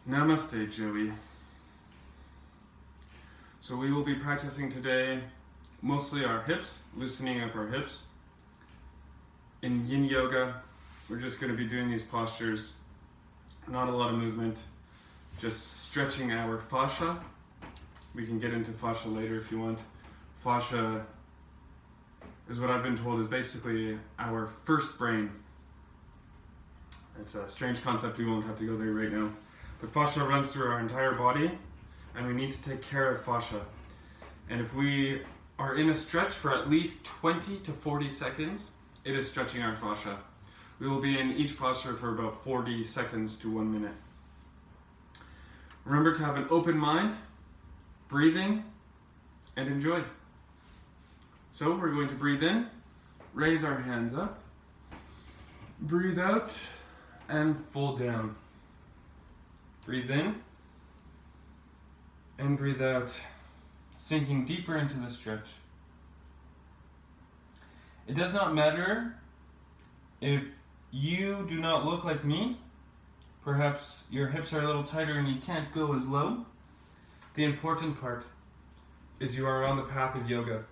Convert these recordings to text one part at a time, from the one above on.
Namaste, Joey. So we will be practicing today mostly our hips, loosening up our hips. In yin yoga, we're just going to be doing these postures, not a lot of movement, just stretching our fascia. We can get into fascia later if you want. Fascia is what I've been told is basically our first brain. It's a strange concept, we won't have to go there right now. But fascia runs through our entire body, and we need to take care of fascia. And if we are in a stretch for at least 20 to 40 seconds, it is stretching our fascia. We will be in each posture for about 40 seconds to 1 minute. Remember to have an open mind, breathing, and enjoy. So we're going to breathe in, raise our hands up, breathe out, and fold down. Breathe in, and breathe out, sinking deeper into the stretch. It does not matter if you do not look like me. Perhaps your hips are a little tighter and you can't go as low. The important part is you are on the path of yoga.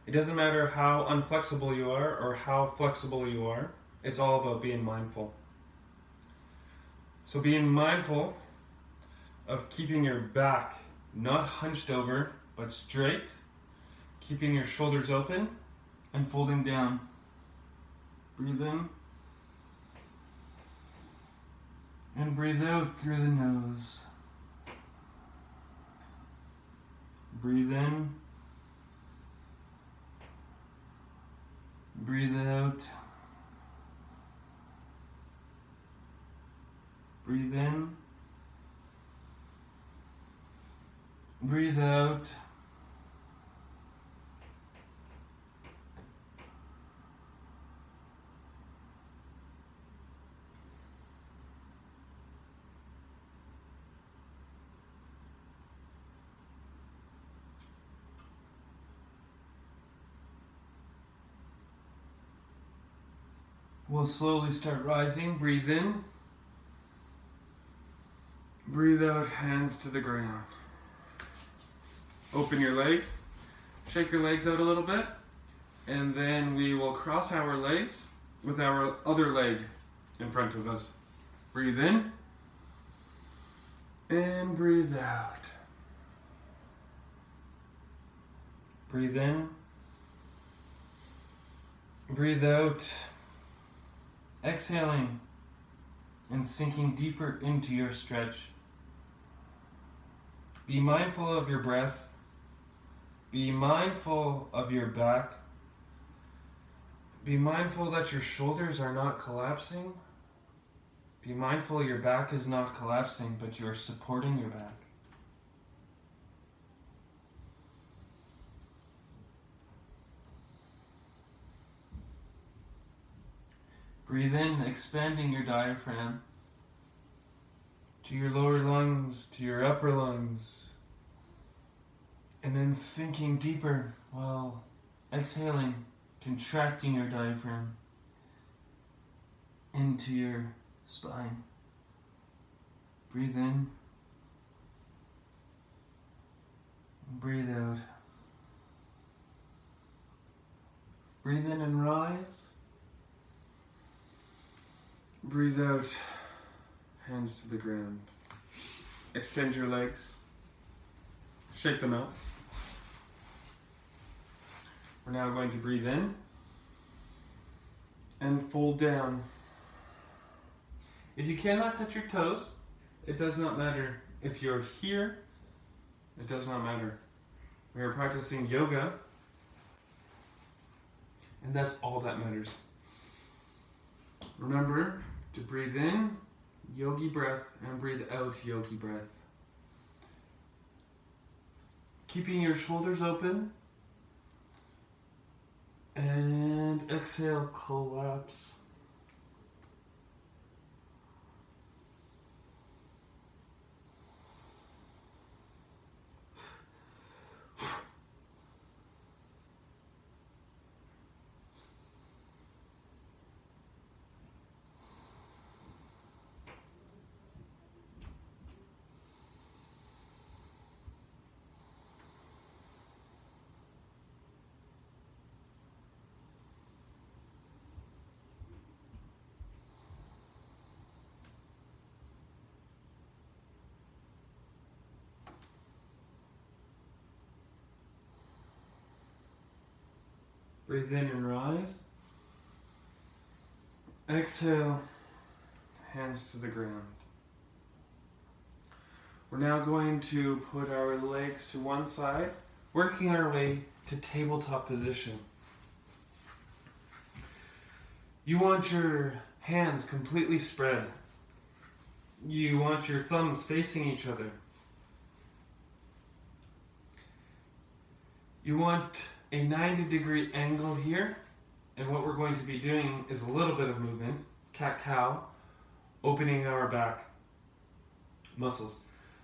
It doesn't matter how unflexible you are or how flexible you are. It's all about being mindful. So being mindful of keeping your back not hunched over, but straight, keeping your shoulders open and folding down. Breathe in and breathe out through the nose. Breathe in, breathe out. Breathe in, breathe out. We'll slowly start rising. Breathe in. Breathe out, hands to the ground. Open your legs. Shake your legs out a little bit. And then we will cross our legs with our other leg in front of us. Breathe in. And breathe out. Breathe in. Breathe out. Exhaling and sinking deeper into your stretch. Be mindful of your breath. Be mindful of your back. Be mindful that your shoulders are not collapsing. Be mindful your back is not collapsing, but you are supporting your back. Breathe in, expanding your diaphragm to your lower lungs, to your upper lungs, and then sinking deeper while exhaling, contracting your diaphragm into your spine. Breathe in, breathe out. Breathe in and rise. Breathe out, hands to the ground. Extend your legs. Shake them out. We're now going to breathe in and fold down. If you cannot touch your toes, it does not matter. If you're here, it does not matter. We are practicing yoga, and that's all that matters. Remember to breathe in, yogi breath, and breathe out, yogi breath. Keeping your shoulders open, and exhale, collapse. Breathe in and rise. Exhale, hands to the ground. We're now going to put our legs to one side, working our way to tabletop position. You want your hands completely spread. You want your thumbs facing each other. You want a 90-degree angle here, and what we're going to be doing is a little bit of movement, cat-cow, opening our back muscles.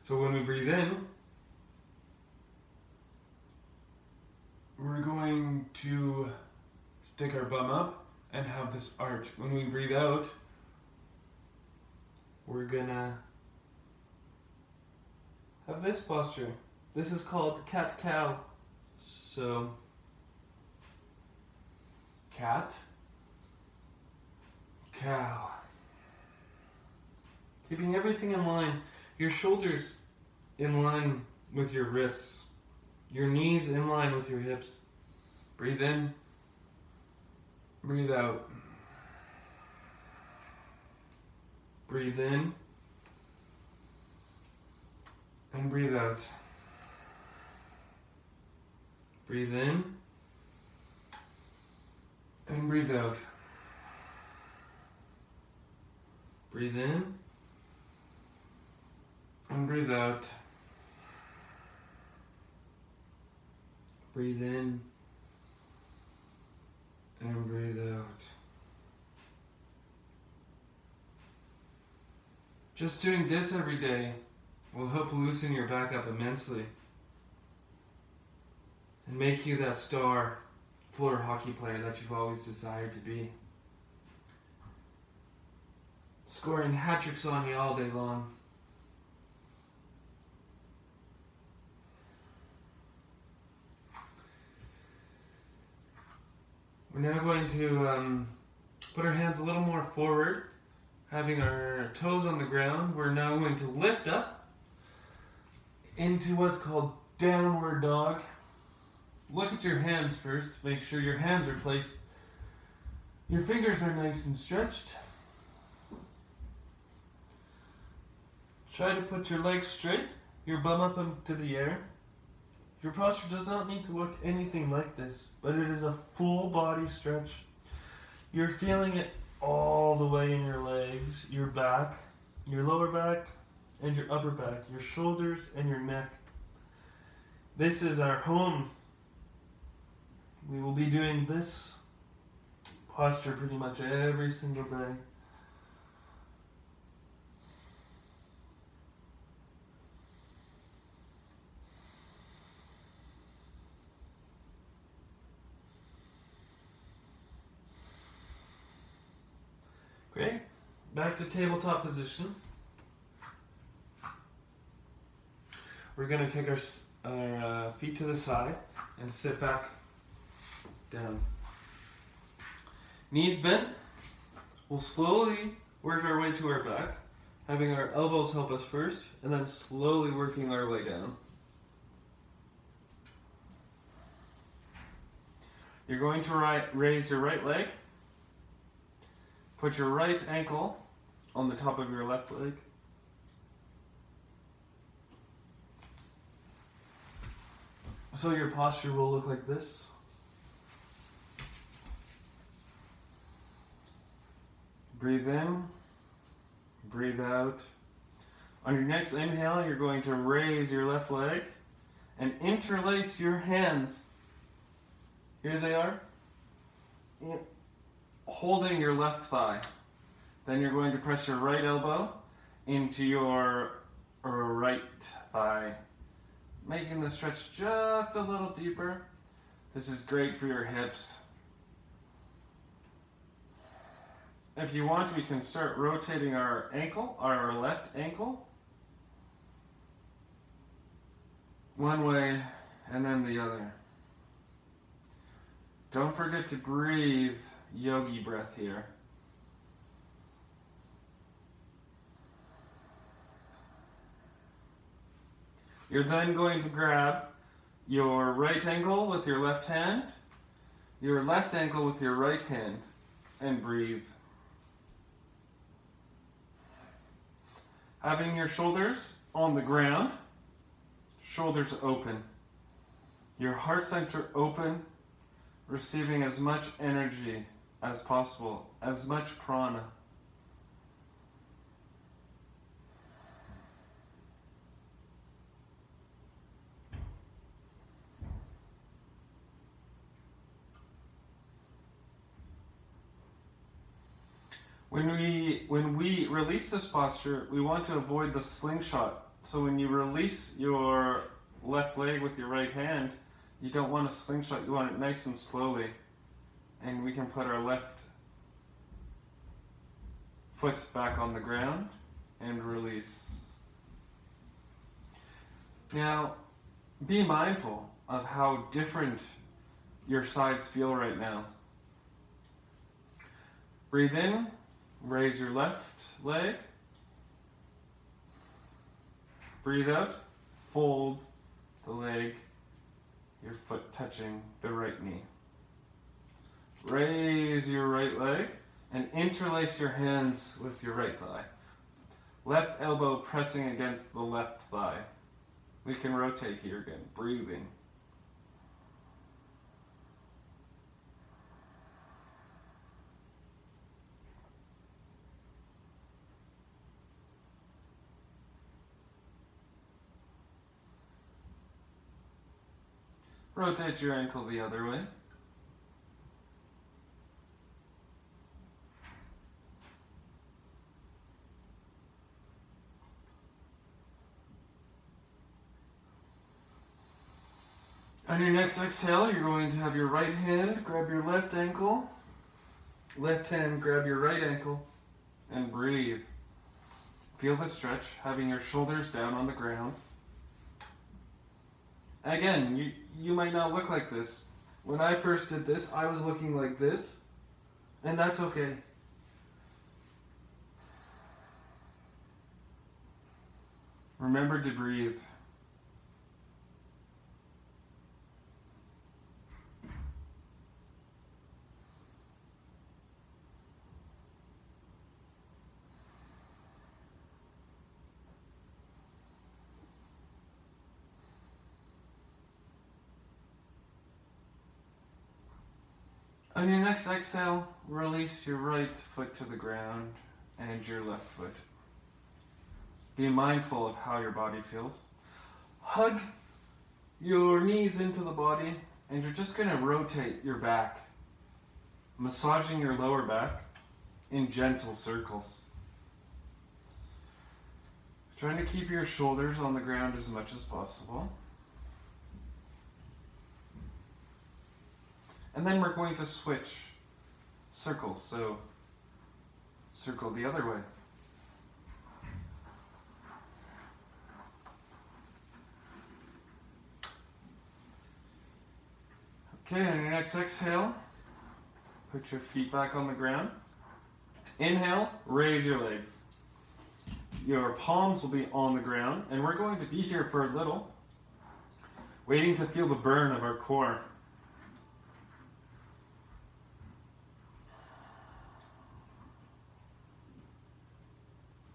So when we breathe in, we're going to stick our bum up and have this arch. When we breathe out, we're gonna have this posture. This is called cat-cow. So, cat, cow. Keeping everything in line. Your shoulders in line with your wrists. Your knees in line with your hips. Breathe in. Breathe out. Breathe in. And breathe out. Breathe in. And breathe out. Breathe in. And breathe out. Breathe in. And breathe out. Just doing this every day will help loosen your back up immensely and make you that star floor hockey player that you've always desired to be. Scoring hat tricks on me all day long. We're now going to put our hands a little more forward, having our toes on the ground. We're now going to lift up into what's called downward dog. Look at your hands first. Make sure your hands are placed. Your fingers are nice and stretched. Try to put your legs straight, your bum up into the air. Your posture does not need to look anything like this, but it is a full body stretch. You're feeling it all the way in your legs, your back, your lower back, and your upper back, your shoulders and your neck. This is our home. We will be doing this posture pretty much every single day. Great. Back to tabletop position. We're going to take our feet to the side and sit back down. Knees bent. We'll slowly work our way to our back, having our elbows help us first, and then slowly working our way down. You're going to raise your right leg. Put your right ankle on the top of your left leg. So your posture will look like this. Breathe in, breathe out. On your next inhale, you're going to raise your left leg and interlace your hands. Here they are. Holding your left thigh. Then you're going to press your right elbow into your right thigh, making the stretch just a little deeper. This is great for your hips. If you want, we can start rotating our ankle, our left ankle, one way and then the other. Don't forget to breathe yogi breath here. You're then going to grab your right ankle with your left hand, your left ankle with your right hand and breathe. Having your shoulders on the ground, shoulders open. Your heart center open, receiving as much energy as possible, as much prana. When we release this posture, we want to avoid the slingshot. So when you release your left leg with your right hand, you don't want a slingshot, you want it nice and slowly. And we can put our left foot back on the ground and release. Now, be mindful of how different your sides feel right now. Breathe in, raise your left leg. Breathe out, fold the leg, your foot touching the right knee. Raise your right leg and interlace your hands with your right thigh. Left elbow pressing against the left thigh. We can rotate here again, breathing. Rotate your ankle the other way. On your next exhale, you're going to have your right hand grab your left ankle, left hand grab your right ankle, and breathe. Feel the stretch, having your shoulders down on the ground. Again, you might not look like this. When I first did this, I was looking like this, and that's okay. Remember to breathe. On your next exhale, release your right foot to the ground and your left foot. Be mindful of how your body feels. Hug your knees into the body, and you're just going to rotate your back, massaging your lower back in gentle circles. Trying to keep your shoulders on the ground as much as possible. And then we're going to switch circles, so circle the other way. Okay, on your next exhale, put your feet back on the ground. Inhale, raise your legs. Your palms will be on the ground, and we're going to be here for a little, waiting to feel the burn of our core.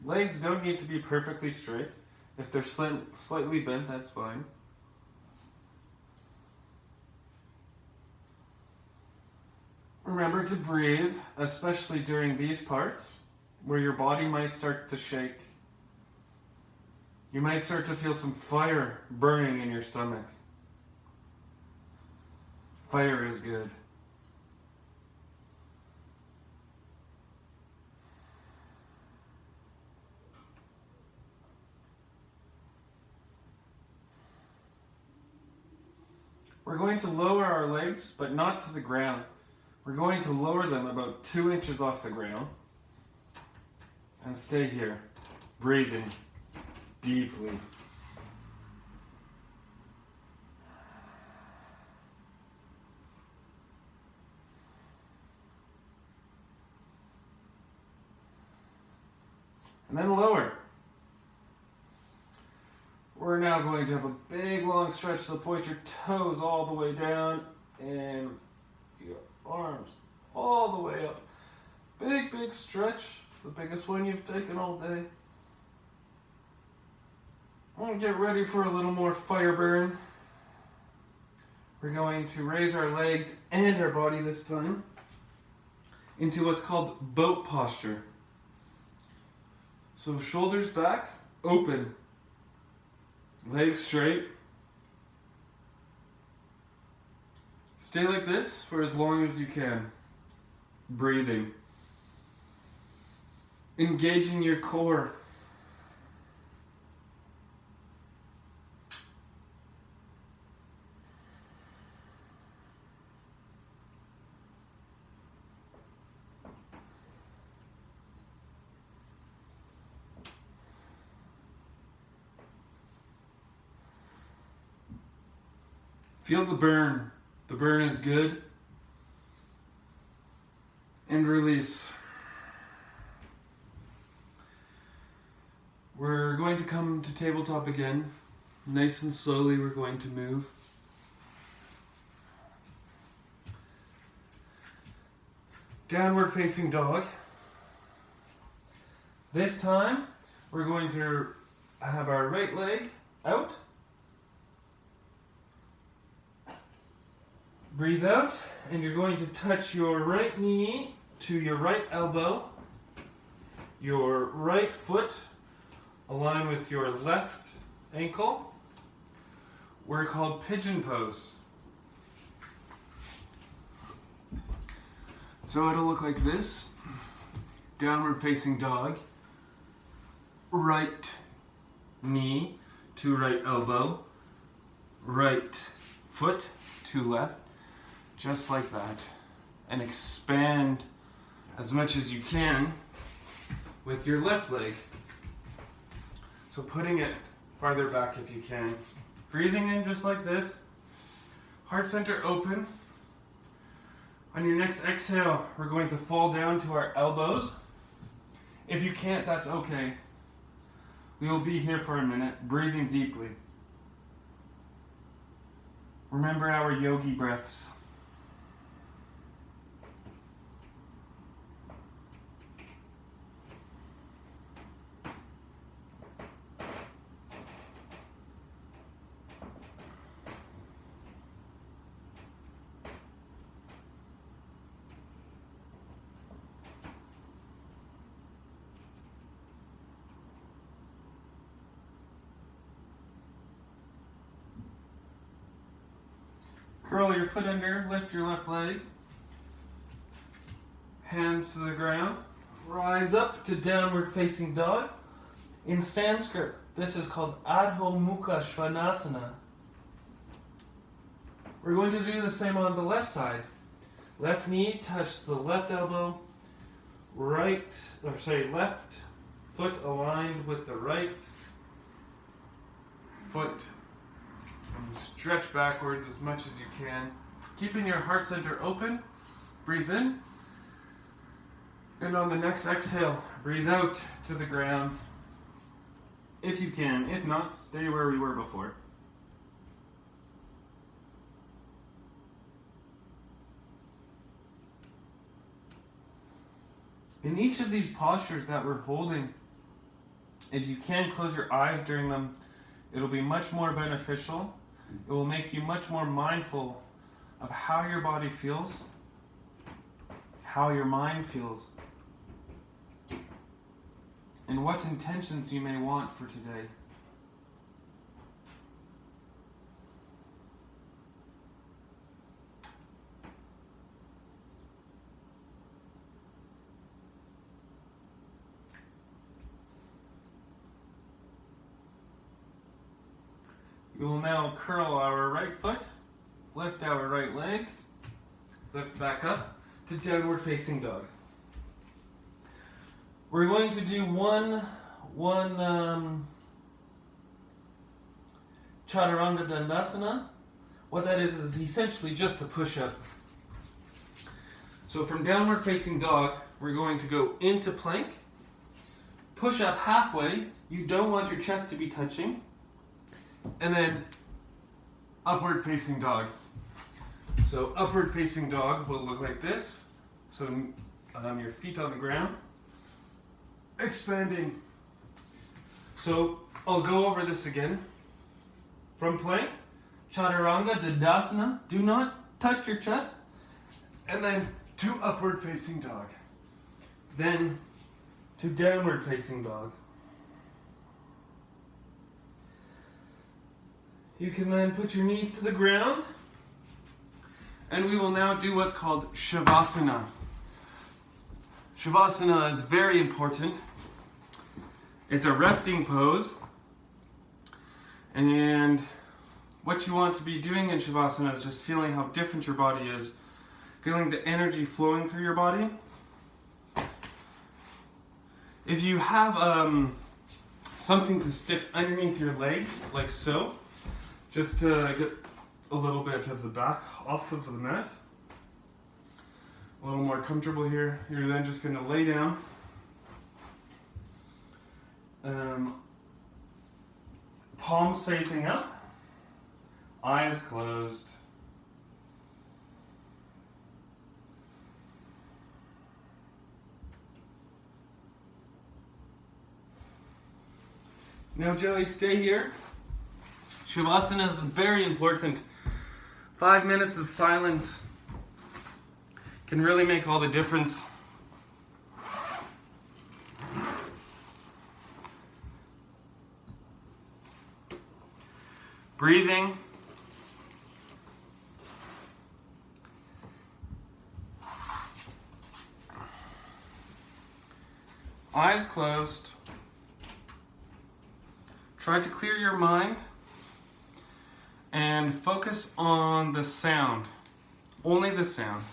Legs don't need to be perfectly straight. If they're slightly bent, that's fine. Remember to breathe, especially during these parts, where your body might start to shake. You might start to feel some fire burning in your stomach. Fire is good. We're going to lower our legs, but not to the ground. We're going to lower them about 2 inches off the ground. And stay here, breathing deeply. And then lower. We're now going to have a big long stretch, so point your toes all the way down and your arms all the way up. Big, big stretch, the biggest one you've taken all day. And get ready for a little more fire burn. We're going to raise our legs and our body this time into what's called boat posture. So shoulders back, open, legs straight. Stay like this for as long as you can. Breathing. Engaging your core. Feel the burn. The burn is good. And release. We're going to come to tabletop again. Nice and slowly we're going to move. Downward facing dog. This time we're going to have our right leg out. Breathe out, and you're going to touch your right knee to your right elbow, your right foot align with your left ankle. We're called pigeon pose. So it'll look like this. Downward facing dog. Right knee to right elbow. Right foot to left. Just like that. And expand as much as you can with your left leg. So putting it farther back if you can. Breathing in just like this. Heart center open. On your next exhale, we're going to fall down to our elbows. If you can't, that's okay. We will be here for a minute, breathing deeply. Remember our yogi breaths. Curl your foot under, lift your left leg. Hands to the ground. Rise up to downward facing dog. In Sanskrit, this is called Adho Mukha Svanasana. We're going to do the same on the left side. Left knee touch the left elbow. Left foot aligned with the right foot. And stretch backwards as much as you can. Keeping your heart center open. Breathe in. And on the next exhale, breathe out to the ground. If you can. If not, stay where we were before. In each of these postures that we're holding, if you can close your eyes during them, it'll be much more beneficial. It will make you much more mindful of how your body feels, how your mind feels, and what intentions you may want for today. We will now curl our right foot, lift our right leg, lift back up to downward facing dog. We're going to do one Chaturanga Dandasana. What that is essentially just a push-up. So from downward facing dog, we're going to go into plank, push up halfway. You don't want your chest to be touching. And then upward facing dog. So upward facing dog will look like this. So your feet on the ground, expanding. So I'll go over this again. From plank, chaturanga, dandasana, do not touch your chest. And then to upward facing dog. Then to downward facing dog. You can then put your knees to the ground. And we will now do what's called Shavasana. Shavasana is very important. It's a resting pose. And what you want to be doing in Shavasana is just feeling how different your body is. Feeling the energy flowing through your body. If you have something to stick underneath your legs, like so, just to get a little bit of the back off of the mat. A little more comfortable here. You're then just going to lay down. Palms facing up. Eyes closed. Now Joey, stay here. Shavasana is very important. 5 minutes of silence can really make all the difference. Breathing. Eyes closed. Try to clear your mind and focus on the sound, only the sound.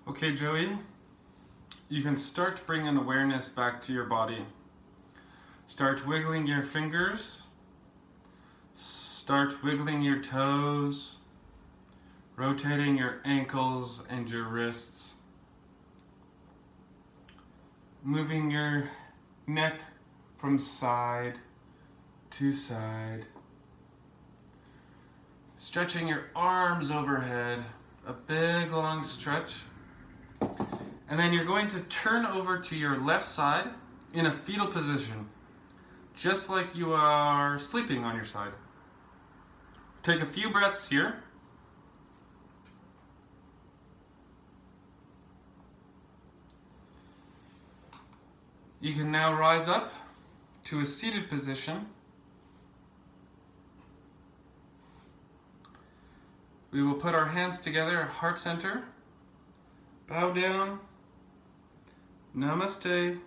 Okay, Joey, you can start bringing awareness back to your body. Start wiggling your fingers. Start wiggling your toes. Rotating your ankles and your wrists. Moving your neck from side to side. Stretching your arms overhead. A big long stretch. And then you're going to turn over to your left side in a fetal position, just like you are sleeping on your side. Take a few breaths here. You can now rise up to a seated position. We will put our hands together at heart center. Bow down. Namaste.